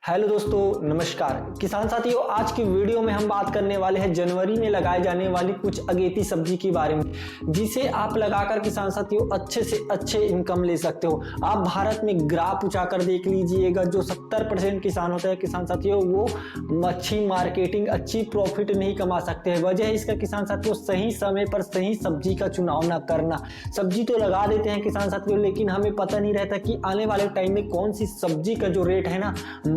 Hello दोस्तों, नमस्कार किसान साथियों। आज की वीडियो में हम बात करने वाले हैं जनवरी में लगाए जाने वाली कुछ अगेती सब्जी के बारे में, जिसे आप लगाकर किसान साथियों अच्छे से अच्छे इनकम ले सकते हो। आप भारत में ग्राफ उठाकर देख लीजिएगा, जो 70% किसान होते हैं किसान साथियों, वो अच्छी मार्केटिंग, अच्छी प्रॉफिट नहीं कमा सकते हैं। वजह है इसका किसान साथियों सही समय पर सही सब्जी का चुनाव न करना। सब्जी तो लगा देते हैं किसान साथियों, लेकिन हमें पता नहीं रहता कि आने वाले टाइम में कौन सी सब्जी का जो रेट है ना,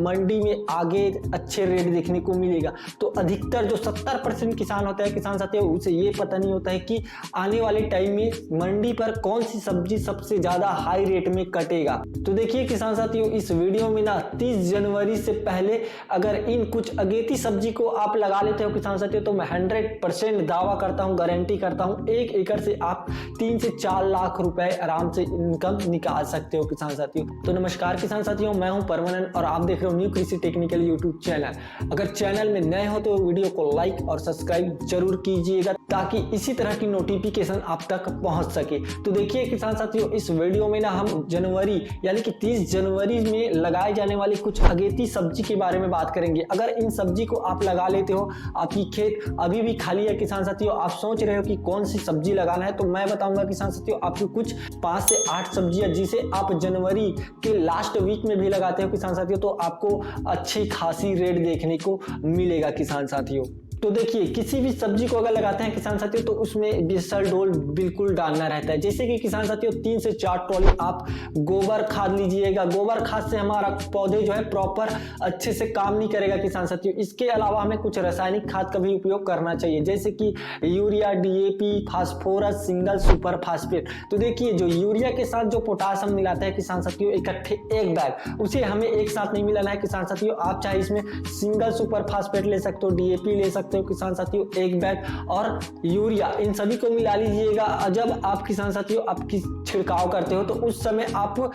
मंडी में आगे अच्छे रेट देखने को मिलेगा। तो अधिकतर जो 70% किसान होता है किसान साथियों, उसे ये पता नहीं होता है कि आने वाले टाइम में मंडी पर कौन सी सब्जी सबसे ज्यादा हाई रेट में कटेगा। तो देखिए किसान साथियों, इस वीडियो में ना 30 जनवरी से पहले अगर इन कुछ अगेती सब्जी को आप लगा लेते हो किसान साथियों, तो मैं 100% दावा करता हूं, गारंटी करता हूं, 1 एकड़ से आप 3 से 4 लाख रुपए आराम से इनकम निकाल सकते हो किसान साथियों। तो नमस्कार किसान साथियों, मैं हूं परमानंद और आप देख रहे हो न्यू कृषि टेक्निकल यूट्यूब चैनल। अगर चैनल में नए हो तो वीडियो को लाइक और सब्सक्राइब जरूर कीजिएगा, ताकि इसी तरह की नोटिफिकेशन आप तक पहुंच सके। तो देखिए किसान साथियों, इस वीडियो में ना हम जनवरी यानी कि 30 जनवरी में लगाए जाने वाली कुछ अगेती सब्जी के बारे में बात करेंगे। अगर इन सब्जी को आप लगा लेते हो, आपकी खेत अभी भी खाली है किसान साथियों, आप सोच रहे हो कि कौन सी सब्जी लगाना है, तो मैं बताऊंगा किसान साथियों आपको कुछ 5 से 8 सब्जियां, जिसे आप जनवरी के लास्ट वीक में भी लगाते हो किसान साथियों, तो आपको अच्छी खासी रेट देखने को मिलेगा किसान साथियों। तो देखिए, किसी भी सब्जी को अगर लगाते हैं किसान साथियों, तो उसमें बेसल डोल बिल्कुल डालना रहता है। जैसे कि किसान साथियों 3 से 4 ट्रॉली आप गोबर खाद लीजिएगा। गोबर खाद से हमारा पौधे जो है प्रॉपर अच्छे से काम नहीं करेगा किसान साथियों। इसके अलावा हमें कुछ रासायनिक खाद का भी उपयोग करना चाहिए, जैसे कि urea, DAP, phosphorus, single super phosphate. तो देखिए, जो यूरिया के साथ जो पोटास हम मिलाते हैं किसान साथियों इकट्ठे 1 बैग, उसे हमें एक साथ नहीं मिलाना है किसान साथियों। आप चाहे इसमें सिंगल सुपर फास्फेट ले सकते हो, डीएपी ले सकते हो किसान साथियों 1 बैग, और यूरिया, इन सभी को मिला लीजिएगा। जब आप किसान साथियों आपकी छिड़काव करते हो, तो उस समय आप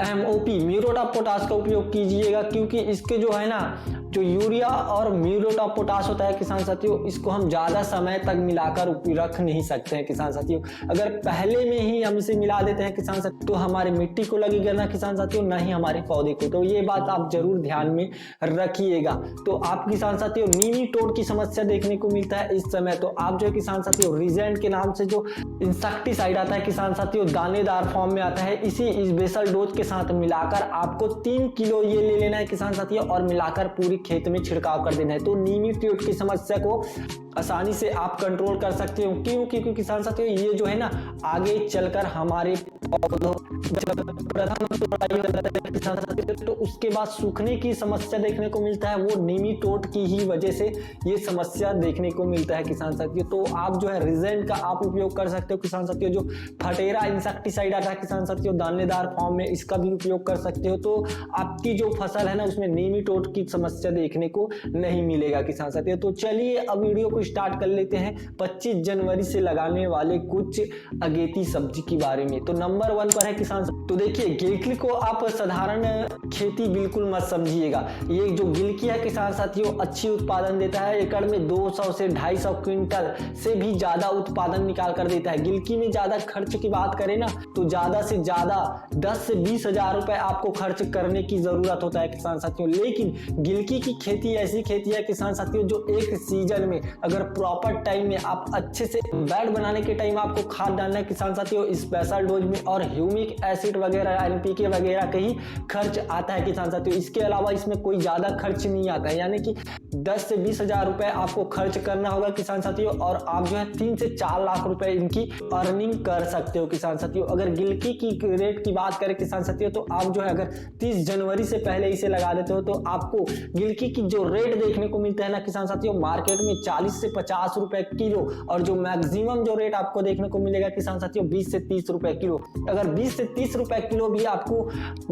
एमओपी, म्यूरेट ऑफ पोटाश का उपयोग कीजिएगा, क्योंकि इसके जो है ना, जो यूरिया और म्यूरेट ऑफ पोटाश होता है किसान साथियों, इसको हम ज्यादा समय तक मिलाकर रख नहीं सकते हैं किसान साथियों। अगर पहले में ही हम इसे मिला देते हैं किसान साथियों, तो हमारे मिट्टी को लगेगा ना किसान साथियों, ना ही हमारे पौधे को। तो ये बात आप जरूर ध्यान में रखिएगा। तो आप किसान साथियों नीमीटोड की समस्या देखने को मिलता है इस समय, तो आप जो किसान साथियों रिजेंट के नाम से जो इंसेक्टिसाइड आता है किसान साथियों, दानेदार फॉर्म में आता है, इस बेसल डोज के साथ मिलाकर आपको 3 किलो ये ले लेना है किसान साथियों, और मिलाकर पूरी खेत में छिड़काव कर देना है। तो नीमीटोड की समस्या को आसानी से आप कंट्रोल कर सकते हो। क्यों? क्योंकि किसान साथियों ये जो है ना, आगे चलकर हमारे पौधों किसान साथियों, तो उसके बाद सूखने की समस्या देखने को मिलता है, वो नीमीटोड की ही वजह से ये समस्या देखने को मिलता है किसान साथियों। तो आप जो है रिजेंट का आप उपयोग कर सकते हो किसान साथियों। जो फटेरा इंसेक्टिसाइड आता है किसान साथियों दानेदार फॉर्म में, इसका भी उपयोग कर सकते हो। तो आपकी जो फसल है ना, उसमें नीमीटोड की समस्या देखने को नहीं मिलेगा किसान साथियों। तो चलिए अब वीडियो को स्टार्ट कर लेते हैं 25 जनवरी से लगाने वाले कुछ अगेती सब्जी के बारे में। तो नंबर 1 पर है किसान। तो देखिए, गिलकी को आप साधारण खेती बिल्कुल मत समझिएगा। ये जो गिलकी है किसान साथियों अच्छी उत्पादन देता है, एकड़ में 200 से 250 क्विंटल से भी ज्यादा उत्पादन निकाल कर देता है। गिलकी में ज्यादा खर्च की बात करें ना, तो ज्यादा से ज्यादा 10 से 20 हजार रुपए आपको खर्च करने की जरूरत होता है किसान साथियों। लेकिन गिलकी की खेती ऐसी खेती है किसान साथियों, जो एक सीजन में अगर प्रॉपर टाइम में आप अच्छे से बेड बनाने के टाइम आपको खाद डालना है किसान साथियों स्पेशल डोज में, और ह्यूमिक एसिड वगैरह, एनपीके वगैरह का ही खर्च आता है किसान साथियों। इसके अलावा इसमें कोई ज्यादा खर्च नहीं आता है, यानी कि 10 से 20 हजार रुपए आपको खर्च करना होगा किसान साथियों, और आप जो है 3 से 4 लाख रुपए इनकी अर्निंग कर सकते हो किसान साथियों। अगर गिलकी की रेट की बात करें किसान साथियों, तो आप जो है अगर 30 जनवरी से पहले इसे लगा देते हो, तो आपको गिलकी की जो रेट देखने को मिलता है ना किसान साथियों, मार्केट में 40 से 50 रुपए किलो, और जो मैक्सिमम जो रेट आपको देखने को मिलेगा किसान साथियों 20 से 30 रुपए किलो। अगर 20 से 30 रुपए किलो भी आपको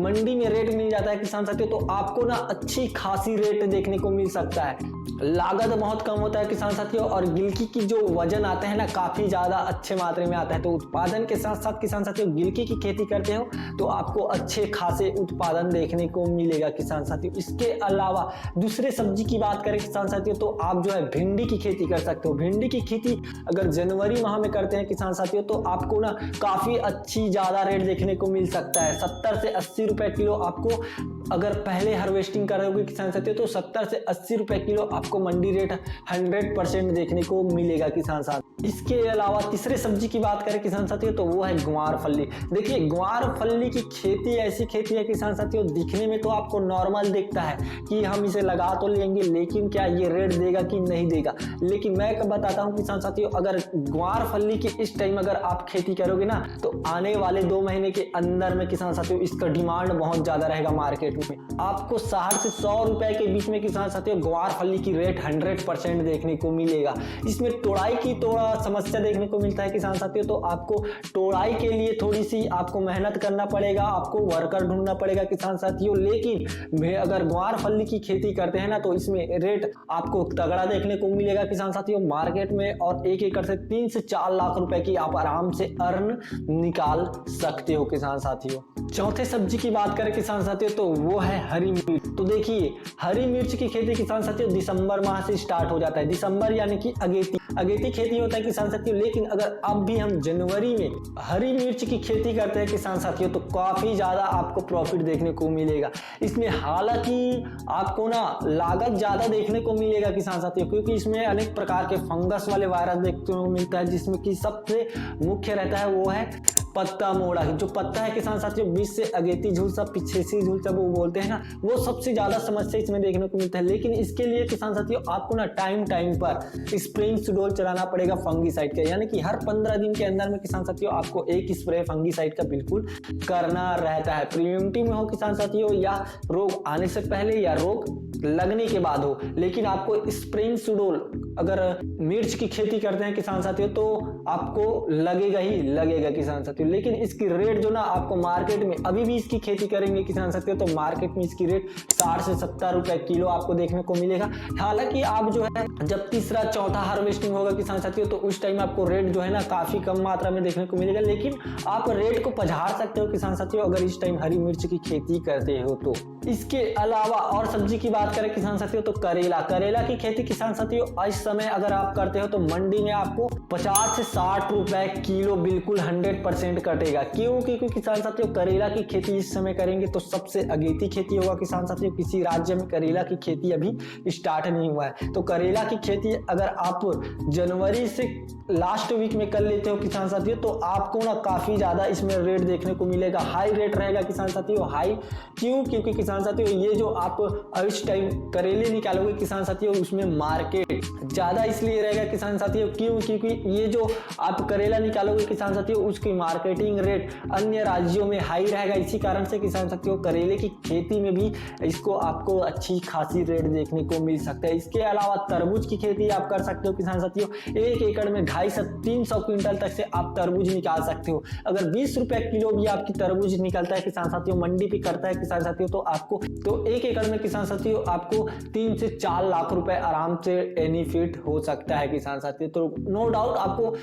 मंडी में रेट मिल जाता है किसान साथियों, तो आपको ना अच्छी खासी रेट देखने को मिल सकता है। लागत बहुत कम होता है किसान साथियों, और गिलकी की जो वजन आता है ना, काफी ज्यादा अच्छे मात्रा में आता है। तो उत्पादन के साथ साथ किसान साथियों गिलकी की खेती करते हो, तो आपको अच्छे खासे उत्पादन देखने को मिलेगा किसान साथियों। इसके अलावा दूसरे सब्जी की बात करें किसान साथियों, तो आप जो है भिंडी की खेती कर सकते हो। भिंडी की खेती अगर जनवरी माह में करते हैं किसान साथियों, तो आपको ना काफी अच्छी ज्यादा रेट देखने को मिल सकता है। 70 से 80 रुपए किलो आपको अगर पहले हार्वेस्टिंग करोगे किसान साथियों तो 70 से 80 रुपए किलो आपको मंडी रेट 100% देखने को मिलेगा किसान साथियों। इसके अलावा तीसरे सब्जी की बात करें किसान साथियों तो वो है ग्वार फली। देखिए ग्वार फली की खेती ऐसी खेती है किसान साथियों, दिखने में तो आपको नॉर्मल दिखता है कि हम इसे लगा तो लेंगे, लेकिन क्या ये रेट देगा कि नहीं देगा। लेकिन मैं बताता हूँ किसान साथियों, अगर ग्वार फली की इस टाइम अगर आप खेती करोगे ना तो आने वाले 2 महीने के अंदर में किसान साथियों इसका डिमांड बहुत ज्यादा रहेगा मार्केट में। आपको 60 से 100 रुपए के बीच में किसान साथियों ग्वार फली की रेट 100% देखने को मिलेगा। इसमें तोड़ाई की थोड़ा समस्या देखने को मिलता है किसान साथियों, तो आपको तोड़ाई के लिए थोड़ी सी आपको मेहनत करना पड़ेगा, आपको वर्कर ढूंढना पड़ेगा किसान साथियों। लेकिन अगर ग्वार फली की खेती करते हैं ना तो इसमें रेट आपको तगड़ा देखने को मिलेगा किसान साथियों मार्केट में, और 1 एकड़ से 3 से 4 लाख रुपए की आप आराम से अर्न निकाल सकते हो किसान साथियों। चौथे सब्जी की बात करें किसान साथियों तो वो है हरी मिर्च। तो देखिए हरी मिर्च की खेती किसान साथियों दिसंबर माह से स्टार्ट हो जाता है। दिसंबर यानी कि अगेती खेती होता है किसान साथियों। लेकिन अगर अब भी हम जनवरी में हरी मिर्च की खेती करते हैं किसान साथियों तो काफी ज्यादा आपको प्रॉफिट देखने को मिलेगा। इसमें हालांकि आपको ना लागत ज्यादा देखने को मिलेगा किसान साथियों, क्योंकि इसमें अनेक प्रकार के फंगस वाले वायरस देखने को मिलता है, जिसमें कि सबसे मुख्य रहता है वो है पत्ता मोड़ा। जो पत्ता है किसान साथियों बीच से अगेती झुलसा पिछेसी झुलसा वो बोलते हैं ना, वो सबसे ज्यादा समस्या इसमें देखने को मिलता है। लेकिन इसके लिए किसान साथियों आपको ना टाइम पर स्प्रेइंग चलाना पड़ेगा फंगीसाइड का, यानी कि हर 15 दिन के अंदर में किसान साथियों आपको एक स्प्रे फंगीसाइड का बिल्कुल करना रहता है। प्रिवेंटिव में हो किसान साथियों या रोग आने से पहले या रोग लगने के बाद हो, लेकिन आपको स्प्रेइंग सुडोल अगर मिर्च की खेती करते हैं किसान साथियों तो आपको लगेगा ही लगेगा किसान साथियों। लेकिन इसकी रेट जो ना आपको मार्केट में अभी भी इसकी खेती करेंगे किसान साथियों तो मार्केट में इसकी रेट 60 से 70 रुपए किलो आपको देखने को मिलेगा। हालांकि आप जो है जब तीसरा चौथा हार्वेस्टिंग होगा किसान साथियों तो उस टाइम आपको रेट जो है ना काफी कम मात्रा में देखने को मिलेगा, लेकिन आप रेट को पधार सकते हो किसान साथियों अगर इस टाइम हरी मिर्च की खेती करते हो तो। इसके अलावा और सब्जी की बात करें किसान साथियों तो करेला की खेती किसान साथियों इस समय अगर आप करते हो तो मंडी में आपको 50 से 60 रुपए किलो बिल्कुल 100% कटेगा। क्यों? क्योंकि किसान साथियों करेला की खेती इस समय करेंगे तो सबसे अगेती खेती होगा किसान साथियों। किसी राज्य में करेला की खेती अभी स्टार्ट नहीं हुआ है, तो करेला की खेती अगर आप जनवरी से लास्ट वीक में कर लेते हो किसान साथियों तो आपको ना काफी ज्यादा इसमें रेट देखने को मिलेगा, हाई रेट रहेगा किसान साथियों। हाई क्यों? क्योंकि किसान साथियों ये जो आप इस टाइम करेले निकालोगे किसान साथियों उसमें मार्केट ज्यादा इसलिए रहेगा किसान साथियों। क्यों? क्योंकि ये जो आप करेला निकालोगे किसान साथियों उसकी मार्केटिंग रेट अन्य राज्यों में हाई रहेगा। इसी कारण से किसान साथियों करेले की खेती में भी इसको आपको अच्छी खासी रेट देखने को मिल सकता है। इसके अलावा तरबूज की खेती आप कर सकते हो किसान साथियों। 1 एकड़ में 250 से 300 क्विंटल तक से आप तरबूज निकाल सकते हो। अगर 20 रुपए किलो भी आपकी तरबूज निकलता है किसान साथियों मंडी पे करता है किसान साथियों तो आपको 1 एकड़ में किसान साथियों आपको 3 से 4 लाख रुपए आराम से बेनिफिट हो सकता है किसान साथियों। तो नो डाउट आपको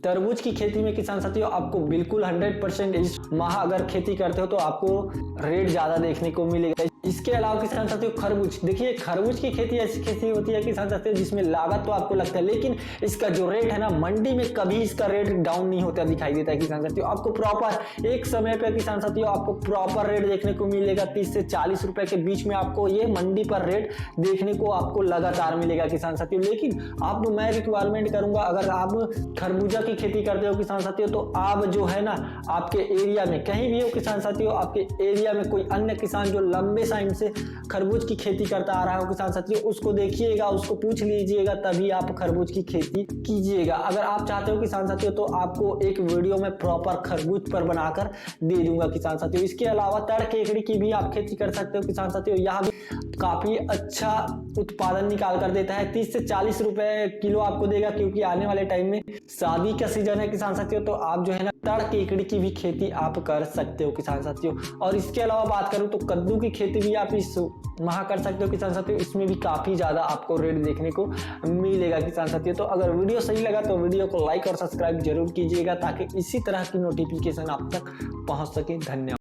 तरबूज की खेती में किसान साथियों आपको बिल्कुल 100% इस माह अगर खेती करते हो तो आपको रेट ज्यादा देखने को मिलेगा। इसके अलावा किसान साथियों खरबूज, देखिए खरबूज की खेती ऐसी खेती होती है किसान साथियों जिसमें लागत तो आपको लगता है, लेकिन इसका जो रेट है ना मंडी में कभी इसका रेट डाउन नहीं होता दिखाई देता है किसान साथियों। आपको प्रॉपर एक समय पर किसान साथियों आपको प्रॉपर रेट देखने को मिलेगा। 30 से 40 रुपए के बीच में आपको ये मंडी पर रेट देखने को आपको लगातार मिलेगा किसान साथियों। लेकिन आप मैं रिक्वायरमेंट करूंगा अगर आप खरबूजा की खेती करते हो किसान साथियों तो आप जो है ना आपके एरिया में कहीं भी हो किसान साथियों, आपके एरिया में कोई अन्य किसान जो लंबे टाइम से खरबूज की खेती करता आ रहा हो किसान साथियों उसको देखिएगा, उसको पूछ लीजिएगा, तभी आप खरबूज की खेती कीजिएगा। अगर आप चाहते हो किसान साथियों तो आपको एक वीडियो में प्रॉपर खरबूज पर बनाकर दे दूंगा किसान साथियों। इसके अलावा तड़ केकड़ी की भी आप खेती कर सकते हो किसान साथियों, यहाँ भी काफी अच्छा उत्पादन निकाल कर देता है। 30 से 40 रुपए किलो आपको देगा, क्योंकि आने वाले टाइम में शादी का सीजन है किसान साथियों तो आप जो है ना तड़ केकड़ी की भी खेती आप कर सकते हो किसान साथियों। और इसके अलावा बात करूं तो कद्दू की खेती भी आप इस माह कर सकते हो किसान साथियों, इसमें भी काफी ज्यादा आपको रेट देखने को मिलेगा किसान साथियों। तो अगर वीडियो सही लगा तो वीडियो को लाइक और सब्सक्राइब जरूर कीजिएगा ताकि इसी तरह की नोटिफिकेशन आप तक पहुंच सके। धन्यवाद।